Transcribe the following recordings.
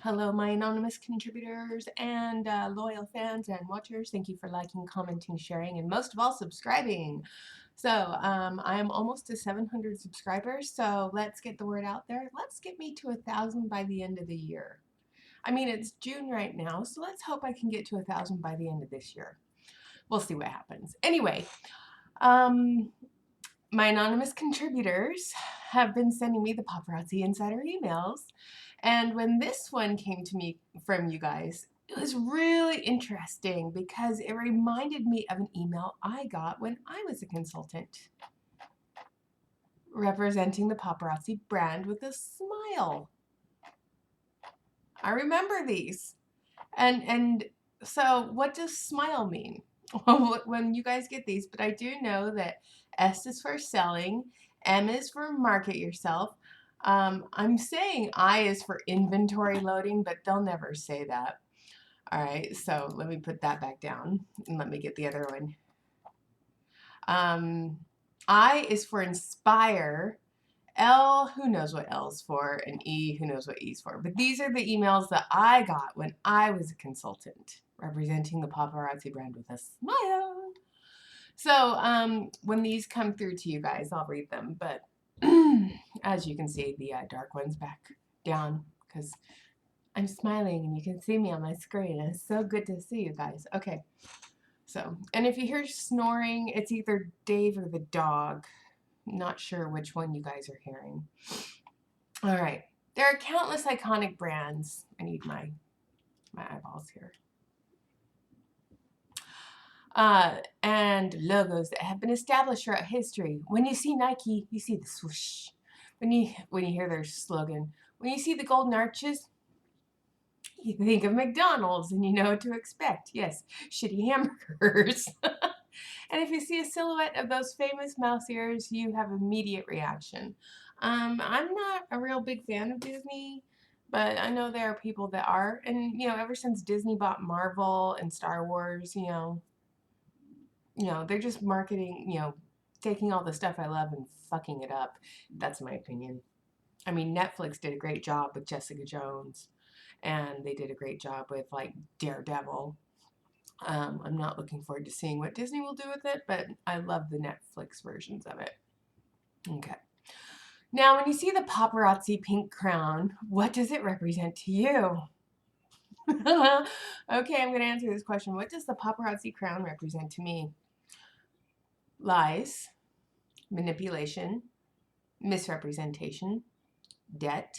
Hello, my anonymous contributors and loyal fans and watchers. Thank you for liking, commenting, sharing, and most of all, subscribing. I am almost to 700 subscribers, so let's get the word out there. Let's get me to 1,000 by the end of the year. I mean, it's June right now, so let's hope I can get to 1,000 by the end of this year. We'll see what happens. Anyway, um, my anonymous contributors have been sending me the Paparazzi Insider emails. And when this one came to me from you guys, it was really interesting because it reminded me of an email I got when I was a consultant representing the Paparazzi brand with a smile. I remember these. And so what does smile mean? When you guys get these, but I do know that S is for selling, M is for market yourself. I'm saying I is for inventory loading, but they'll never say that. All right, so let me put that back down and let me get the other one. I is for inspire. L, who knows what L's for, and E, who knows what E's for. But these are the emails that I got when I was a consultant representing the Paparazzi brand with a smile. So when these come through to you guys, I'll read them. But as you can see, the dark one's back down because I'm smiling and you can see me on my screen. It's so good to see you guys. Okay. So, and if you hear snoring, it's either Dave or the dog. Not sure which one you guys are hearing. All right. There are countless iconic brands. I need my eyeballs here. And logos that have been established throughout history. When you see Nike, you see the swoosh. When you hear their slogan, when you see the golden arches, you think of McDonald's and you know what to expect. Yes, shitty hamburgers. And if you see a silhouette of those famous mouse ears, you have immediate reaction. I'm not a real big fan of Disney, but I know there are people that are. And, ever since Disney bought Marvel and Star Wars, they're just marketing, taking all the stuff I love and fucking it up. That's my opinion. I mean, Netflix did a great job with Jessica Jones, and they did a great job with, like, Daredevil. I'm not looking forward to seeing what Disney will do with it, but I love the Netflix versions of it. Okay. Now, when you see the paparazzi pink crown, what does it represent to you? Okay, I'm going to answer this question. What does the paparazzi crown represent to me? Lies, manipulation, misrepresentation, debt,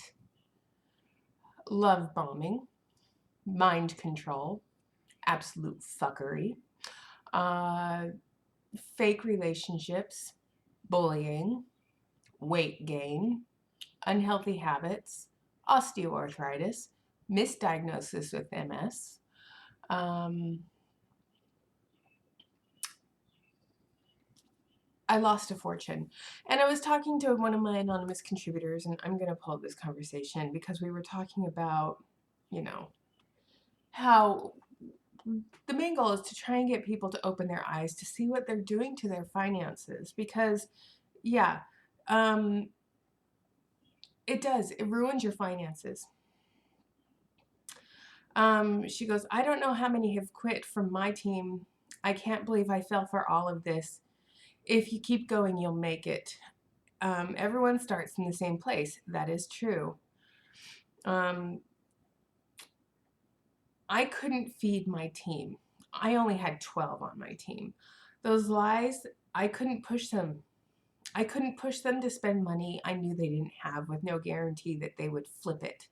love bombing, mind control, absolute fuckery, uh, fake relationships, bullying, weight gain, unhealthy habits, osteoarthritis, misdiagnosis with MS, I lost a fortune. And I was talking to one of my anonymous contributors, and I'm going to pull up this conversation because we were talking about, how the main goal is to try and get people to open their eyes to see what they're doing to their finances because, yeah, it does. It ruins your finances. She goes, I don't know how many have quit from my team. I can't believe I fell for all of this. If you keep going, you'll make it. Everyone starts in the same place. That is true. I couldn't feed my team. I only had 12 on my team. Those lies, I couldn't push them. I couldn't push them to spend money I knew they didn't have with no guarantee that they would flip it.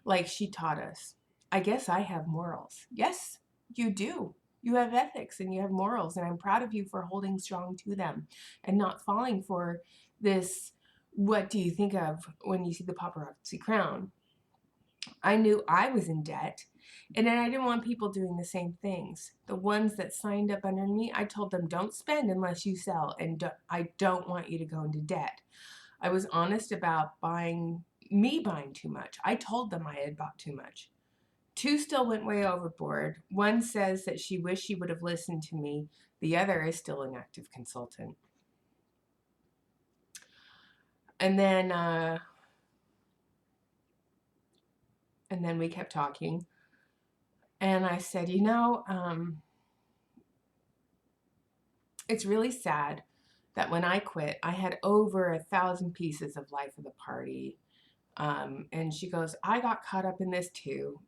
Like she taught us. I guess I have morals. Yes, you do. You have ethics and you have morals, and I'm proud of you for holding strong to them and not falling for this. What do you think of when you see the paparazzi crown? I knew I was in debt, and then I didn't want people doing the same things. The ones that signed up under me, I told them, don't spend unless you sell, and I don't want you to go into debt. I was honest about buying too much. I told them I had bought too much. Two still went way overboard. One says that she wished she would have listened to me. The other is still an active consultant. And then And then we kept talking. And I said, you know, it's really sad that when I quit, I had over 1,000 pieces of Life of the Party. And she goes, I got caught up in this too.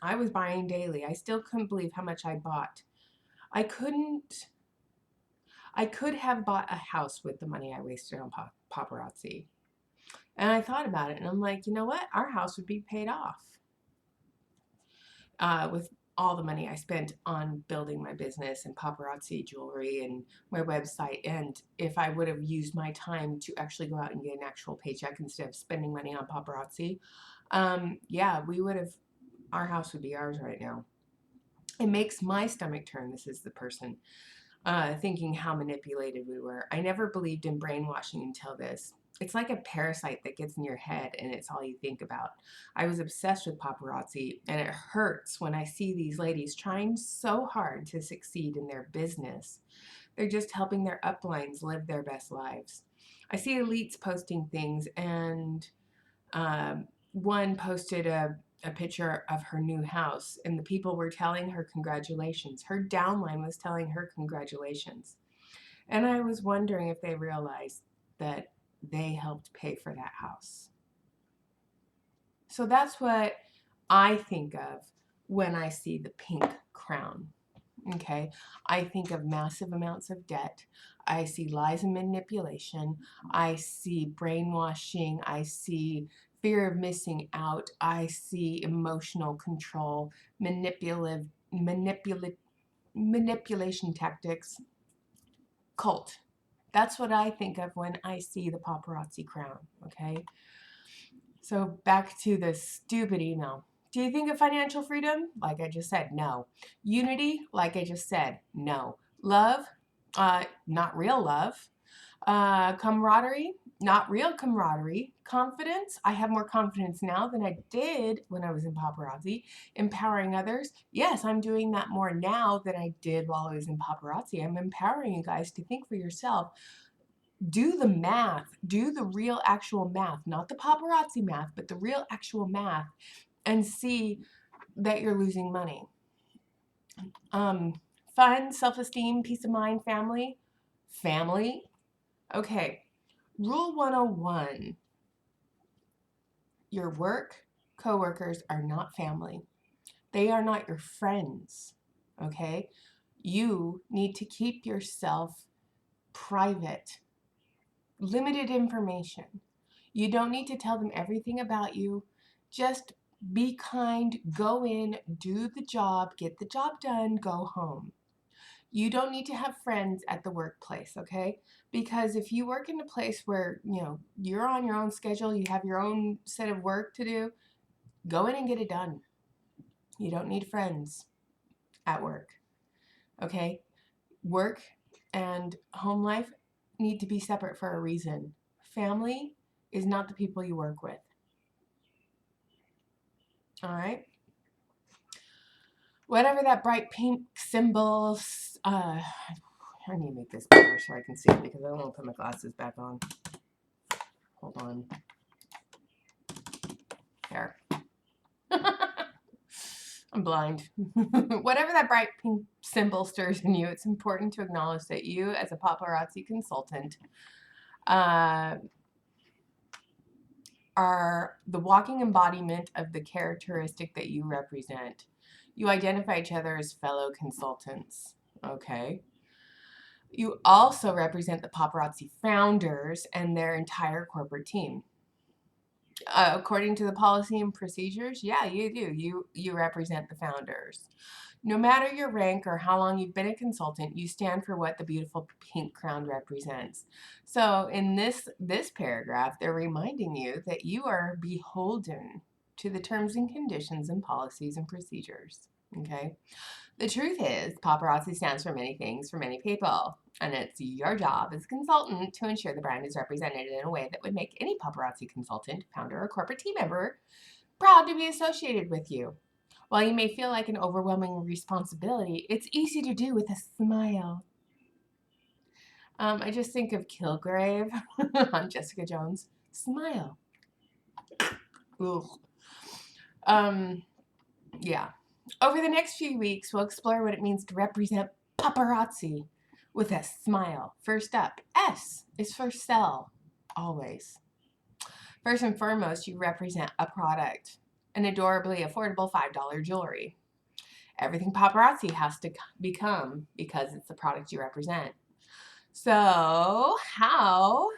I was buying daily. I still couldn't believe how much I bought. I couldn't, I could have bought a house with the money I wasted on paparazzi. And I thought about it and I'm like, you know what? Our house would be paid off with all the money I spent on building my business and paparazzi jewelry and my website. And if I would have used my time to actually go out and get an actual paycheck instead of spending money on paparazzi, yeah, our house would be ours right now. It makes my stomach turn. This is the person thinking how manipulated we were. I never believed in brainwashing until this. It's like a parasite that gets in your head and it's all you think about. I was obsessed with paparazzi, and it hurts when I see these ladies trying so hard to succeed in their business. They're just helping their uplines live their best lives. I see elites posting things, and one posted a picture of her new house, and the people were telling her congratulations. Her downline was telling her congratulations. And I was wondering if they realized that they helped pay for that house. So that's what I think of when I see the pink crown. Okay, I think of massive amounts of debt. I see lies and manipulation. I see brainwashing. I see fear of missing out. I see emotional control, manipulation tactics, cult. That's what I think of when I see the paparazzi crown. Okay, so back to the stupid email. Do you think of financial freedom? Like I just said, no. Unity? Like I just said, no. Love? Not real love. Camaraderie? Not real camaraderie. Confidence? I have more confidence now than I did when I was in paparazzi. Empowering others? Yes, I'm doing that more now than I did while I was in paparazzi. I'm empowering you guys to think for yourself. Do the math, do the real actual math, not the paparazzi math, but the real actual math, and see that you're losing money. Fun, self-esteem, peace of mind, family. Family. Okay. Rule 101. Your work coworkers are not family. They are not your friends. Okay? You need to keep yourself private. Limited information. You don't need to tell them everything about you. Just be kind, go in, do the job, get the job done, go home. You don't need to have friends at the workplace, okay? Because if you work in a place where, you're on your own schedule, you have your own set of work to do, go in and get it done. You don't need friends at work, okay? Work and home life need to be separate for a reason. Family is not the people you work with. All right? Whatever that bright pink symbol, I need to make this better so I can see it because I don't want to put my glasses back on. Hold on. There. I'm blind. Whatever that bright pink symbol stirs in you, it's important to acknowledge that you, as a paparazzi consultant, are the walking embodiment of the characteristic that you represent. You identify each other as fellow consultants, okay? You also represent the paparazzi founders and their entire corporate team. According to the policy and procedures, yeah, you do. You represent the founders. No matter your rank or how long you've been a consultant, you stand for what the beautiful pink crown represents. So in this paragraph, they're reminding you that you are beholden to the terms and conditions and policies and procedures. Okay? The truth is, paparazzi stands for many things for many people, and it's your job as a consultant to ensure the brand is represented in a way that would make any paparazzi consultant, founder, or corporate team member proud to be associated with you. While you may feel like an overwhelming responsibility, it's easy to do with a smile. I just think of Kilgrave on Jessica Jones. Smile. Ugh. Yeah. Over the next few weeks, we'll explore what it means to represent paparazzi with a smile. First up, S is for sell, always. First and foremost, you represent a product, an adorably affordable $5 jewelry. Everything paparazzi has to become because it's the product you represent. So, how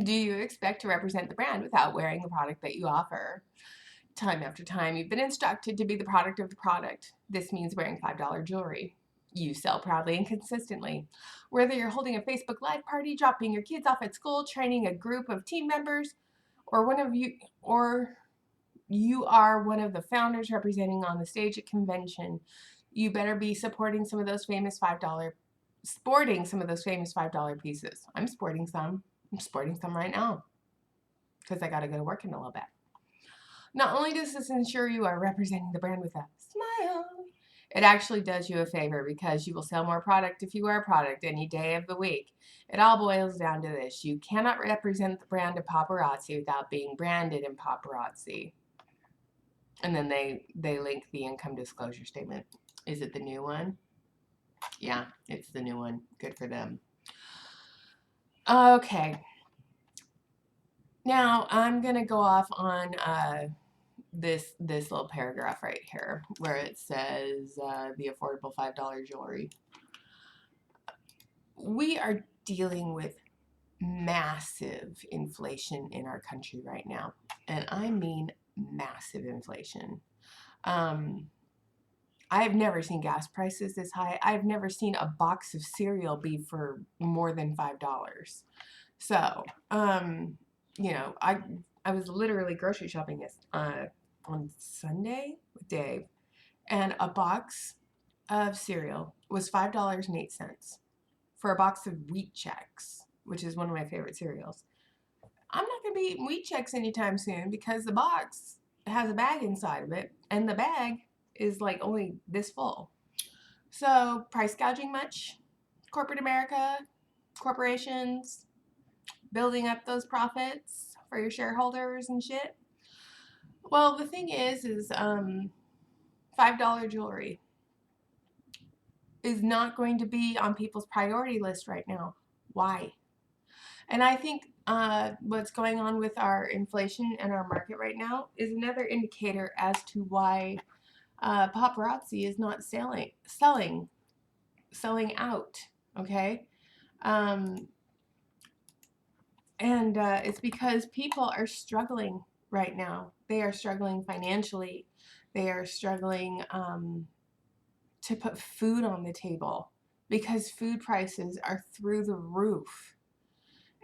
do you expect to represent the brand without wearing the product that you offer? Time after time, you've been instructed to be the product of the product. This means wearing $5 jewelry. You sell proudly and consistently. Whether you're holding a Facebook Live party, dropping your kids off at school, training a group of team members, or you are one of the founders representing on the stage at convention, you better be sporting some of those famous $5 pieces. I'm sporting some. I'm sporting some right now because I got to go to work in a little bit. Not only does this ensure you are representing the brand with a smile, it actually does you a favor because you will sell more product if you wear a product any day of the week. It all boils down to this. You cannot represent the brand of paparazzi without being branded in paparazzi. And then they link the income disclosure statement. Is it the new one? Yeah, it's the new one. Good for them. Okay. Now I'm going to go off on this little paragraph right here where it says the affordable $5 jewelry. We are dealing with massive inflation in our country right now, and I mean massive inflation. I've never seen gas prices this high. I've never seen a box of cereal be for more than $5. So, you know, I was literally grocery shopping on Sunday with Dave, and a box of cereal was $5.08 for a box of Wheat Chex, which is one of my favorite cereals. I'm not going to be eating Wheat Chex anytime soon because the box has a bag inside of it, and the bag is like only this full. So, price gouging much? Corporate America, corporations, building up those profits for your shareholders and shit? Well, the thing is $5 jewelry is not going to be on people's priority list right now. Why? And I think what's going on with our inflation and our market right now is another indicator as to why paparazzi is not selling out. Okay, and it's because people are struggling right now. They are struggling financially. They are struggling to put food on the table because food prices are through the roof.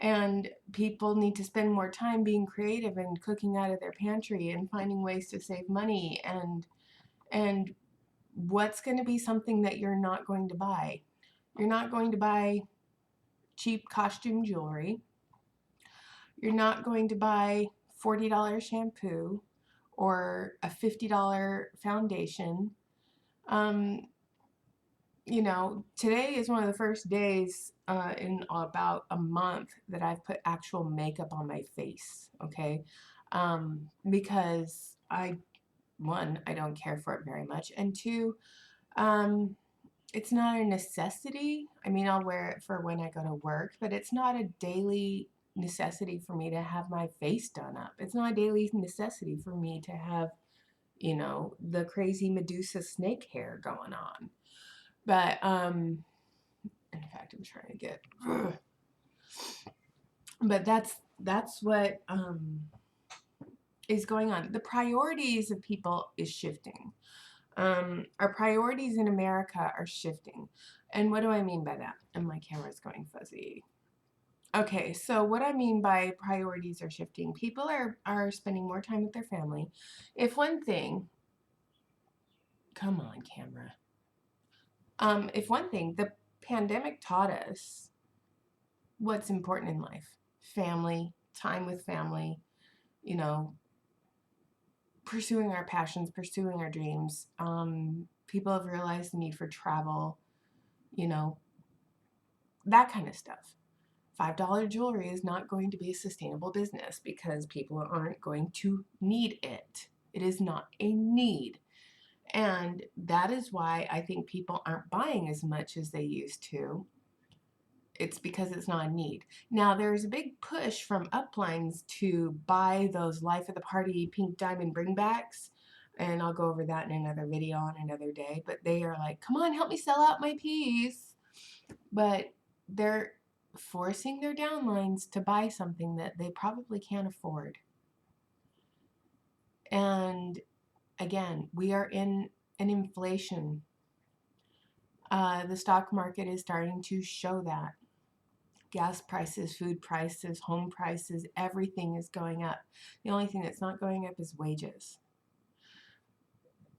And people need to spend more time being creative and cooking out of their pantry and finding ways to save money. And what's going to be something that you're not going to buy? You're not going to buy cheap costume jewelry. You're not going to buy $40 shampoo or a $50 foundation. You know, today is one of the first days in about a month that I've put actual makeup on my face, okay? Because one, I don't care for it very much, and two, it's not a necessity. I mean, I'll wear it for when I go to work, but it's not a daily necessity for me to have my face done up. It's not a daily necessity for me to have, you know, the crazy Medusa snake hair going on. But in fact, I'm trying to get but that's what is going on. The priorities of people is shifting. Our priorities in America are shifting. And what do I mean by that? And my camera's going fuzzy. Okay, so what I mean by priorities are shifting, people are spending more time with their family. If one thing, come on, camera. If one thing, the pandemic taught us what's important in life. Family, time with family, you know, pursuing our passions, pursuing our dreams. People have realized the need for travel, you know, that kind of stuff. $5 jewelry is not going to be a sustainable business because people aren't going to need it. It is not a need. And that is why I think people aren't buying as much as they used to. It's because it's not a need. Now, there's a big push from uplines to buy those life of the party pink diamond bringbacks. And I'll go over that in another video on another day. But they are like, come on, help me sell out my piece. But they're forcing their downlines to buy something that they probably can't afford. And again, we are in an inflation. The stock market is starting to show that. Gas prices, food prices, home prices, everything is going up. The only thing that's not going up is wages.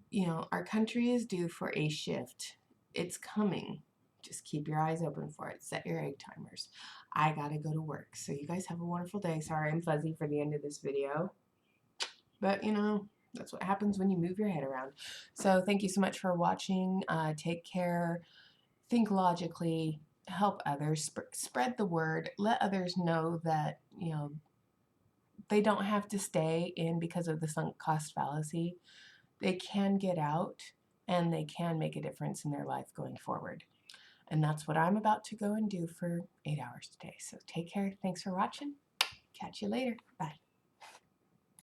You know, our country is due for a shift. It's coming. Just keep your eyes open for it. Set your egg timers. I gotta go to work. So you guys have a wonderful day. Sorry I'm fuzzy for the end of this video. But, you know, that's what happens when you move your head around. So thank you so much for watching. Take care. Think logically. Help others. Spread the word. Let others know that, you know, they don't have to stay in because of the sunk cost fallacy. They can get out and they can make a difference in their life going forward. And that's what I'm about to go and do for 8 hours today. So take care. Thanks for watching. Catch you later. Bye.